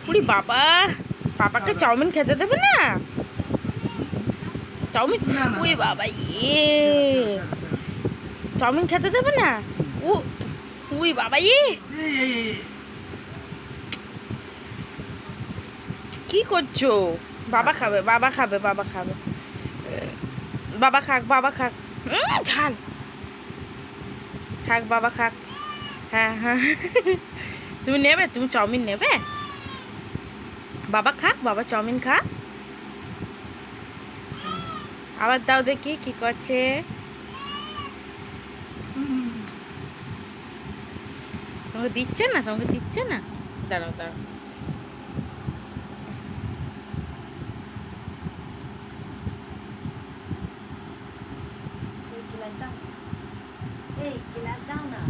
উরি বাবা, পাপাকে চাউমিন খেতে দেবে না? চাউমিন, উই বাবা চাউমিন খেতে দেবে না? উ উই বাবা কি করছো? বাবা খাবে, বাবা খাবে, বাবা খাবে, বাবা খাক, বাবা খাক। ঝাল খাক, বাবা খাক। হ্যাঁ হ্যাঁ তুমি নেবে? তুমি চাউমিন নেবে? বাবা খাক, বাবা চাউমিন খা। আবার দাও দেখি কি করছে। তোমাকে দিচ্ছে না, তোমাকে দিচ্ছে না। দাঁড়াও দাঁড়াও। এই গ্লাস দাও, এই গ্লাস দাও না।